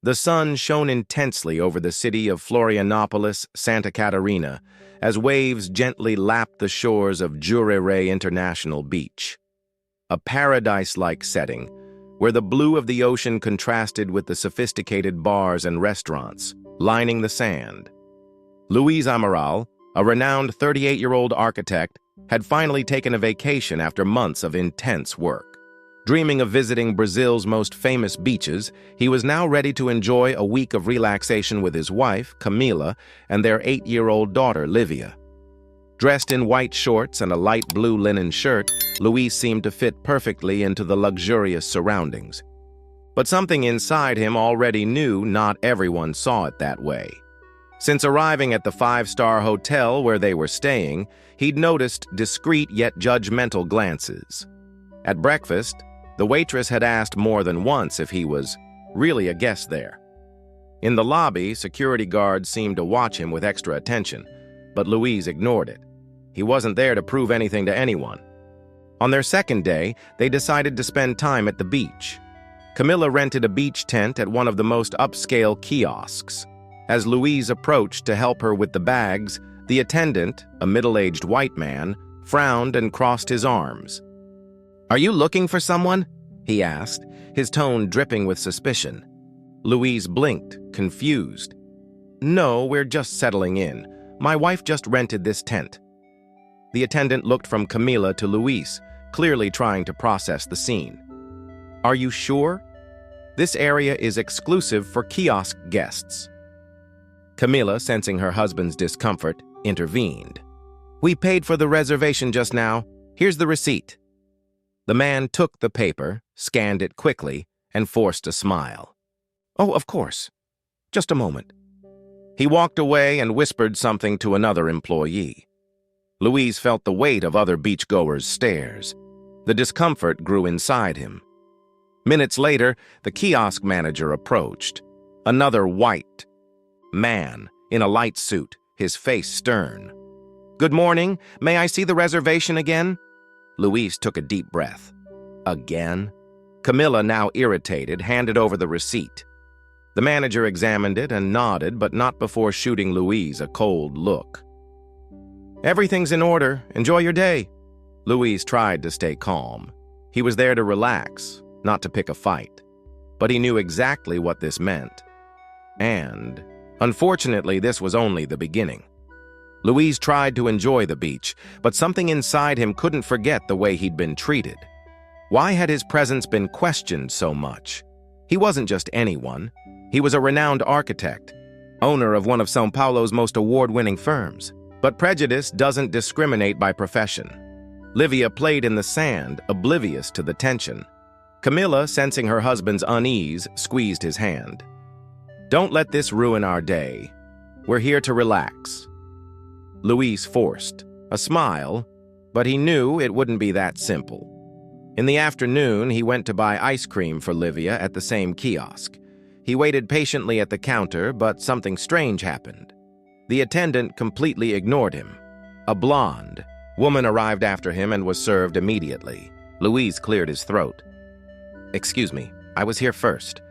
The sun shone intensely over the city of Florianopolis, Santa Catarina, as waves gently lapped the shores of Jurere International Beach. A paradise-like setting, where the blue of the ocean contrasted with the sophisticated bars and restaurants lining the sand. Luis Amaral, a renowned 38-year-old architect, had finally taken a vacation after months of intense work. Dreaming of visiting Brazil's most famous beaches, he was now ready to enjoy a week of relaxation with his wife, Camila, and their 8-year-old daughter, Livia. Dressed in white shorts and a light blue linen shirt, Luis seemed to fit perfectly into the luxurious surroundings. But something inside him already knew not everyone saw it that way. Since arriving at the 5-star hotel where they were staying, he'd noticed discreet yet judgmental glances. At breakfast, the waitress had asked more than once if he was really a guest there. In the lobby, security guards seemed to watch him with extra attention, but Luis ignored it. He wasn't there to prove anything to anyone. On their second day, they decided to spend time at the beach. Camila rented a beach tent at one of the most upscale kiosks. As Luis approached to help her with the bags, the attendant, a middle-aged white man, frowned and crossed his arms. "Are you looking for someone?" he asked, his tone dripping with suspicion. Luis blinked, confused. "No, we're just settling in. My wife just rented this tent." The attendant looked from Camila to Luis, clearly trying to process the scene. "Are you sure? This area is exclusive for kiosk guests." Camila, sensing her husband's discomfort, intervened. "We paid for the reservation just now. Here's the receipt." The man took the paper, scanned it quickly, and forced a smile. "Oh, of course. Just a moment." He walked away and whispered something to another employee. Luis felt the weight of other beachgoers' stares. The discomfort grew inside him. Minutes later, the kiosk manager approached. Another white man in a light suit, his face stern. "Good morning. May I see the reservation again?" Luis took a deep breath. Again? Camila, now irritated, handed over the receipt. The manager examined it and nodded, but not before shooting Luis a cold look. "Everything's in order. Enjoy your day." Luis tried to stay calm. He was there to relax, not to pick a fight. But he knew exactly what this meant. And, unfortunately, this was only the beginning. Luis tried to enjoy the beach, but something inside him couldn't forget the way he'd been treated. Why had his presence been questioned so much? He wasn't just anyone. He was a renowned architect, owner of one of São Paulo's most award-winning firms. But prejudice doesn't discriminate by profession. Livia played in the sand, oblivious to the tension. Camila, sensing her husband's unease, squeezed his hand. "Don't let this ruin our day. We're here to relax." Luis forced a smile, but he knew it wouldn't be that simple. In the afternoon, he went to buy ice cream for Livia at the same kiosk. He waited patiently at the counter, but something strange happened. The attendant completely ignored him. A blonde woman arrived after him and was served immediately. Luis cleared his throat. "Excuse me, I was here first.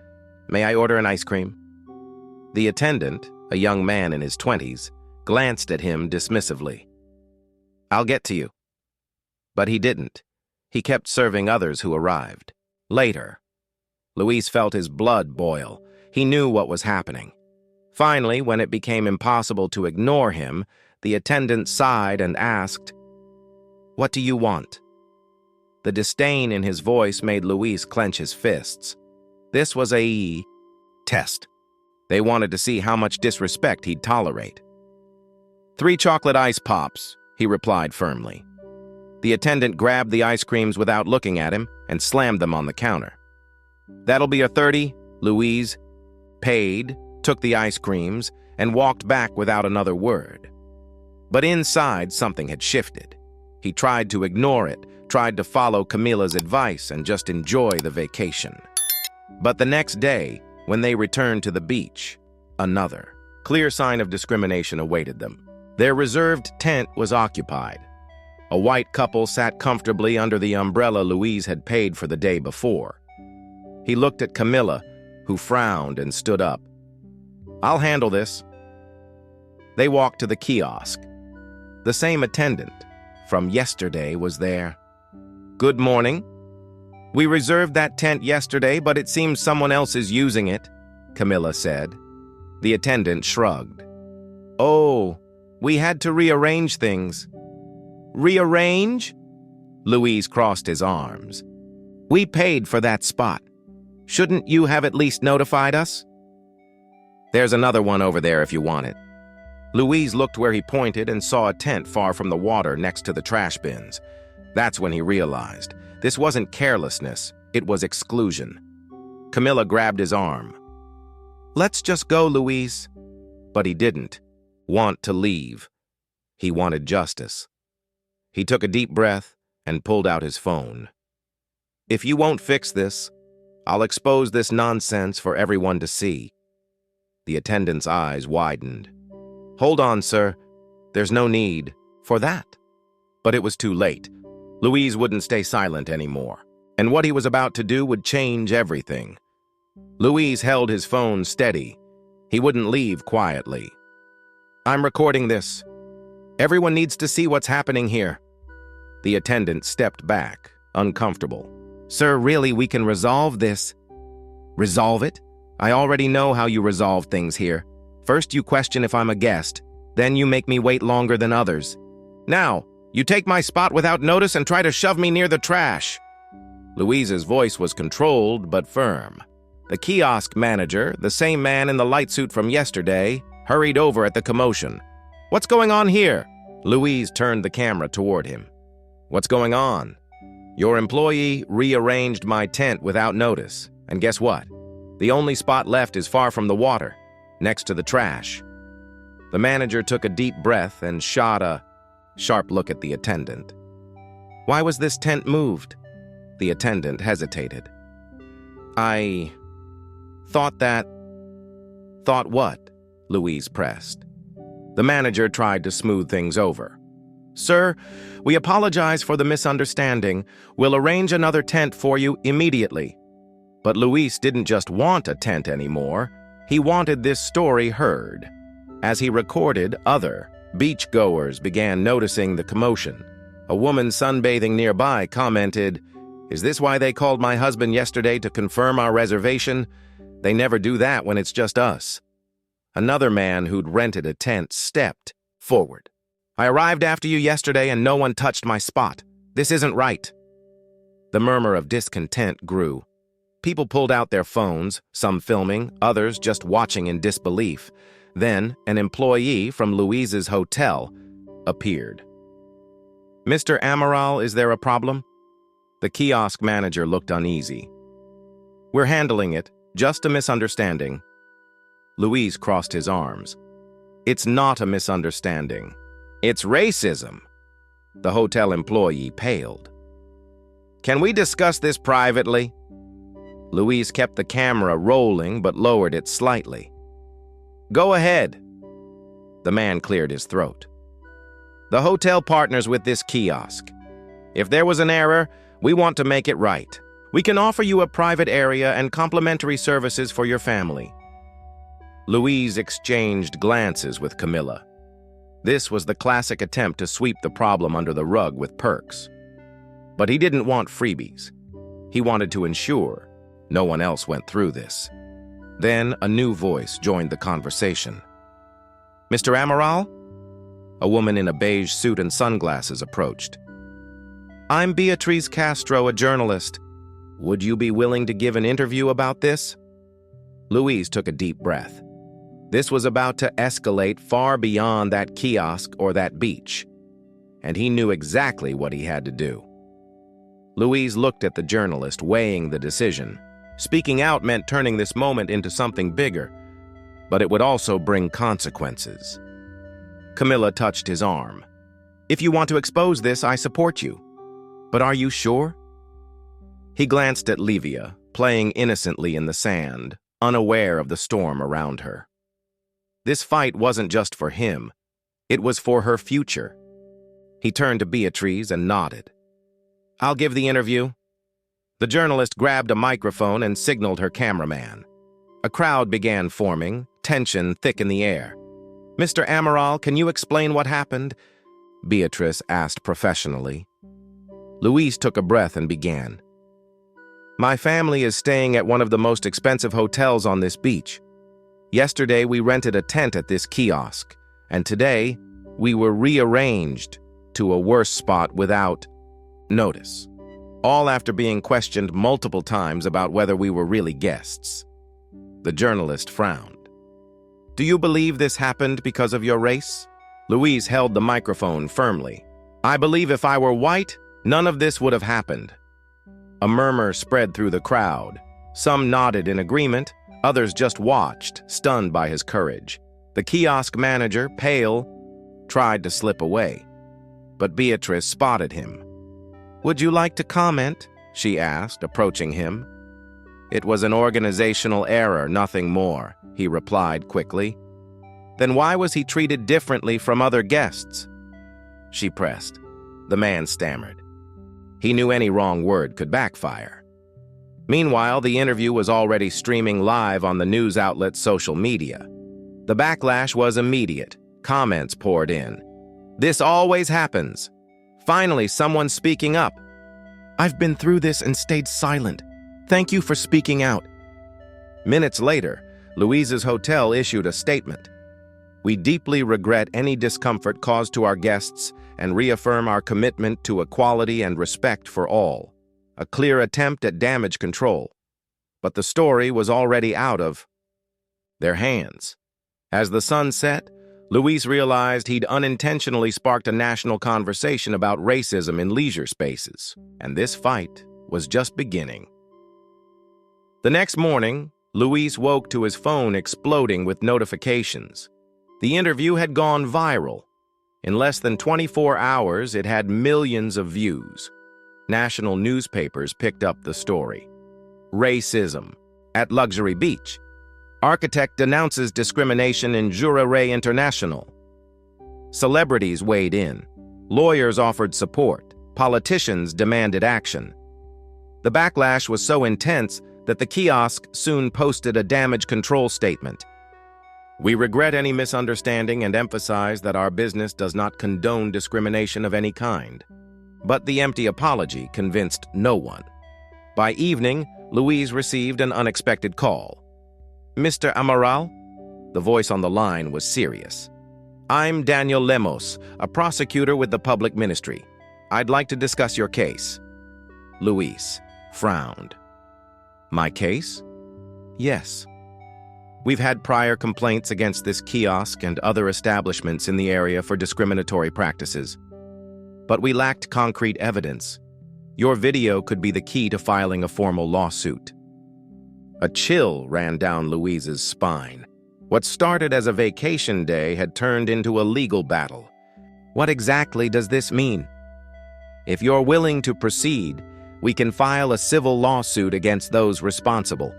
May I order an ice cream?" The attendant, a young man in his 20s, glanced at him dismissively. "I'll get to you." But he didn't. He kept serving others who arrived. Later, Luis felt his blood boil. He knew what was happening. Finally, when it became impossible to ignore him, the attendant sighed and asked, "What do you want?" The disdain in his voice made Luis clench his fists. This was a test. They wanted to see how much disrespect he'd tolerate. "3 chocolate ice pops," he replied firmly. The attendant grabbed the ice creams without looking at him and slammed them on the counter. "That'll be a 30, Luis paid, took the ice creams, and walked back without another word. But inside, something had shifted. He tried to ignore it, tried to follow Camila's advice and just enjoy the vacation. But the next day, when they returned to the beach, another clear sign of discrimination awaited them. Their reserved tent was occupied. A white couple sat comfortably under the umbrella Luis had paid for the day before. He looked at Camila, who frowned and stood up. "I'll handle this." They walked to the kiosk. The same attendant from yesterday was there. "Good morning. We reserved that tent yesterday, but it seems someone else is using it," Camilla said. The attendant shrugged. "Oh, we had to rearrange things." "Rearrange?" Louise crossed his arms. "We paid for that spot. Shouldn't you have at least notified us?" "There's another one over there if you want it." Louise looked where he pointed and saw a tent far from the water next to the trash bins. That's when he realized this wasn't carelessness, it was exclusion. Camilla grabbed his arm. "Let's just go, Louise." But he didn't want to leave. He wanted justice. He took a deep breath and pulled out his phone. "If you won't fix this, I'll expose this nonsense for everyone to see." The attendant's eyes widened. "Hold on, sir. There's no need for that." But it was too late. Louise wouldn't stay silent anymore, and what he was about to do would change everything. Louise held his phone steady. He wouldn't leave quietly. "I'm recording this. Everyone needs to see what's happening here." The attendant stepped back, uncomfortable. "Sir, really, we can resolve this." "Resolve it? I already know how you resolve things here. First you question if I'm a guest, then you make me wait longer than others. Now, you take my spot without notice and try to shove me near the trash." Louise's voice was controlled but firm. The kiosk manager, the same man in the light suit from yesterday, hurried over at the commotion. "What's going on here?" Louise turned the camera toward him. "What's going on? Your employee rearranged my tent without notice, and guess what? The only spot left is far from the water, next to the trash." The manager took a deep breath and shot a sharp look at the attendant. "Why was this tent moved?" The attendant hesitated. "I thought that—" "Thought what?" Louise pressed. The manager tried to smooth things over. "Sir, we apologize for the misunderstanding. We'll arrange another tent for you immediately." But Louise didn't just want a tent anymore. He wanted this story heard. As he recorded, other beachgoers began noticing the commotion. A woman sunbathing nearby commented, "Is this why they called my husband yesterday to confirm our reservation? They never do that when it's just us." Another man who'd rented a tent stepped forward. "I arrived after you yesterday and no one touched my spot. This isn't right." The murmur of discontent grew. People pulled out their phones, some filming, others just watching in disbelief. Then, an employee from Louise's hotel appeared. "Mr. Amaral, is there a problem?" The kiosk manager looked uneasy. "We're handling it. Just a misunderstanding." Louise crossed his arms. "It's not a misunderstanding. It's racism." The hotel employee paled. "Can we discuss this privately?" Louise kept the camera rolling but lowered it slightly. "Go ahead." The man cleared his throat. "The hotel partners with this kiosk. If there was an error, we want to make it right. We can offer you a private area and complimentary services for your family." Louise exchanged glances with Camilla. This was the classic attempt to sweep the problem under the rug with perks. But he didn't want freebies. He wanted to ensure no one else went through this. Then a new voice joined the conversation. "Mr. Amaral?" A woman in a beige suit and sunglasses approached. "I'm Beatriz Castro, a journalist. Would you be willing to give an interview about this?" Louise took a deep breath. This was about to escalate far beyond that kiosk or that beach, and he knew exactly what he had to do. Louise looked at the journalist, weighing the decision. Speaking out meant turning this moment into something bigger, but it would also bring consequences. Camilla touched his arm. "If you want to expose this, I support you. But are you sure?" He glanced at Livia, playing innocently in the sand, unaware of the storm around her. This fight wasn't just for him. It was for her future. He turned to Beatriz and nodded. "I'll give the interview." The journalist grabbed a microphone and signaled her cameraman. A crowd began forming, tension thick in the air. "Mr. Amaral, can you explain what happened?" Beatrice asked professionally. Louise took a breath and began. "My family is staying at one of the most expensive hotels on this beach. Yesterday, we rented a tent at this kiosk, and today, we were rearranged to a worse spot without notice, all after being questioned multiple times about whether we were really guests." The journalist frowned. "Do you believe this happened because of your race?" Louise held the microphone firmly. "I believe if I were white, none of this would have happened." A murmur spread through the crowd. Some nodded in agreement, others just watched, stunned by his courage. The kiosk manager, pale, tried to slip away, but Beatrice spotted him. "Would you like to comment?" she asked, approaching him. "It was an organizational error, nothing more," he replied quickly. "Then why was he treated differently from other guests?" she pressed. The man stammered. He knew any wrong word could backfire. Meanwhile, the interview was already streaming live on the news outlet's social media. The backlash was immediate. Comments poured in. "This always happens. Finally, someone speaking up. I've been through this and stayed silent. Thank you for speaking out." Minutes later, Louise's hotel issued a statement. "We deeply regret any discomfort caused to our guests and reaffirm our commitment to equality and respect for all." A clear attempt at damage control. But the story was already out of their hands. As the sun set, Louise realized he'd unintentionally sparked a national conversation about racism in leisure spaces, and this fight was just beginning. The next morning, Louise woke to his phone exploding with notifications. The interview had gone viral. In less than 24 hours, it had millions of views. National newspapers picked up the story. Racism at luxury beach. Architect denounces discrimination in Robbery International. Celebrities weighed in. Lawyers offered support. Politicians demanded action. The backlash was so intense that the kiosk soon posted a damage control statement. "We regret any misunderstanding and emphasize that our business does not condone discrimination of any kind." But the empty apology convinced no one. By evening, Louise received an unexpected call. "Mr. Amaral?" The voice on the line was serious. "I'm Daniel Lemos, a prosecutor with the public ministry. I'd like to discuss your case." Louise frowned. "My case?" "Yes. We've had prior complaints against this kiosk and other establishments in the area for discriminatory practices. But we lacked concrete evidence. Your video could be the key to filing a formal lawsuit." A chill ran down Louise's spine. What started as a vacation day had turned into a legal battle. "What exactly does this mean?" "If you're willing to proceed, we can file a civil lawsuit against those responsible.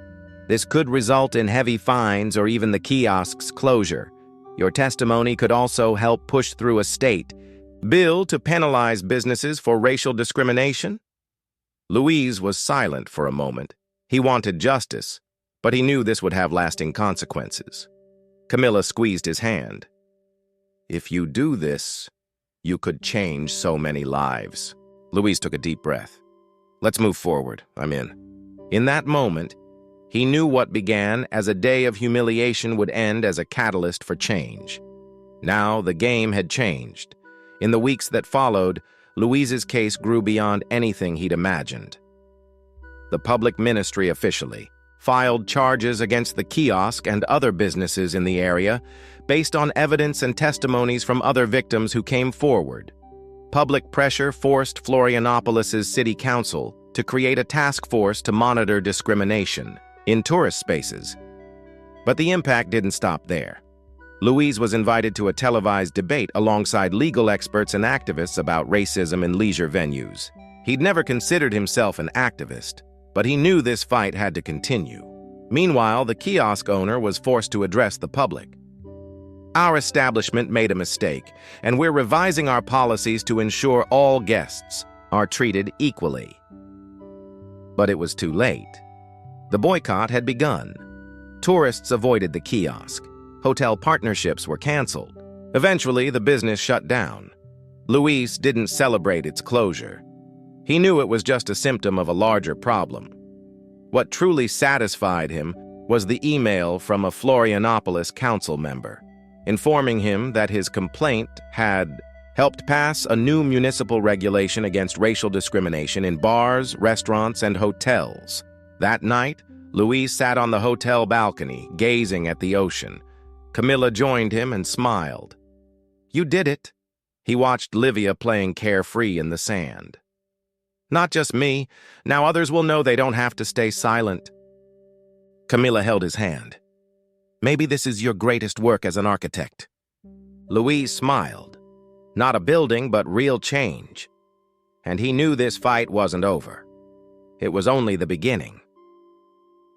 This could result in heavy fines or even the kiosk's closure. Your testimony could also help push through a state bill to penalize businesses for racial discrimination." Louise was silent for a moment. He wanted justice, but he knew this would have lasting consequences. Camilla squeezed his hand. "If you do this, you could change so many lives." Louise took a deep breath. "Let's move forward. I'm in." In that moment, he knew what began as a day of humiliation would end as a catalyst for change. Now the game had changed. In the weeks that followed, Louise's case grew beyond anything he'd imagined. The public ministry officially filed charges against the kiosk and other businesses in the area based on evidence and testimonies from other victims who came forward. Public pressure forced Florianopolis's city council to create a task force to monitor discrimination in tourist spaces. But the impact didn't stop there. Louise was invited to a televised debate alongside legal experts and activists about racism in leisure venues. He'd never considered himself an activist, but he knew this fight had to continue. Meanwhile, the kiosk owner was forced to address the public. "Our establishment made a mistake, and we're revising our policies to ensure all guests are treated equally." But it was too late. The boycott had begun. Tourists avoided the kiosk. Hotel partnerships were canceled. Eventually, the business shut down. Luis didn't celebrate its closure. He knew it was just a symptom of a larger problem. What truly satisfied him was the email from a Florianopolis council member, informing him that his complaint had helped pass a new municipal regulation against racial discrimination in bars, restaurants, and hotels. That night, Luis sat on the hotel balcony, gazing at the ocean. Camilla joined him and smiled. "You did it." He watched Livia playing carefree in the sand. "Not just me. Now others will know they don't have to stay silent." Camilla held his hand. "Maybe this is your greatest work as an architect." Luis smiled. Not a building, but real change. And he knew this fight wasn't over. It was only the beginning.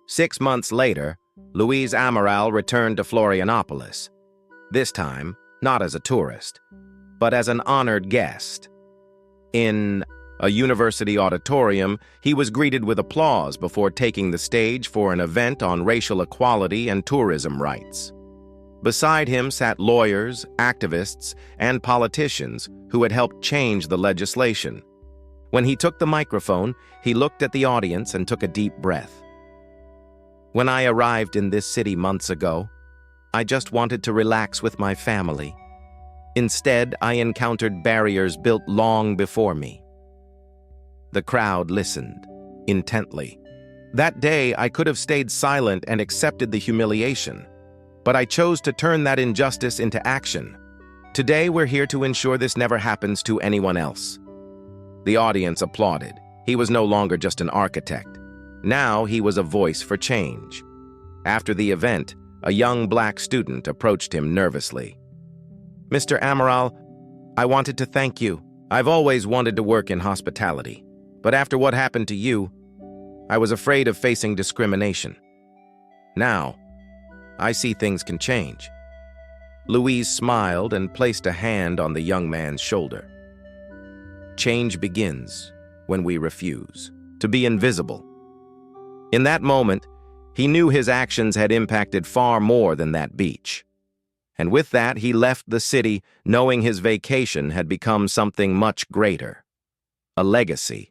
6 months later, Luis Amaral returned to Florianopolis. This time, not as a tourist, but as an honored guest. In a university auditorium, he was greeted with applause before taking the stage for an event on racial equality and tourism rights. Beside him sat lawyers, activists, and politicians who had helped change the legislation. When he took the microphone, he looked at the audience and took a deep breath. "When I arrived in this city months ago, I just wanted to relax with my family. Instead, I encountered barriers built long before me." The crowd listened intently. That day, I could have stayed silent and accepted the humiliation, but I chose to turn that injustice into action. Today, we're here to ensure this never happens to anyone else. The audience applauded. He was no longer just an architect. Now he was a voice for change. After the event, a young black student approached him nervously. "Mr. Amaral, I wanted to thank you. I've always wanted to work in hospitality, but after what happened to you, I was afraid of facing discrimination. Now, I see things can change." Louise smiled and placed a hand on the young man's shoulder. Change begins when we refuse to be invisible. In that moment, he knew his actions had impacted far more than that beach. And with that, he left the city knowing his vacation had become something much greater, a legacy.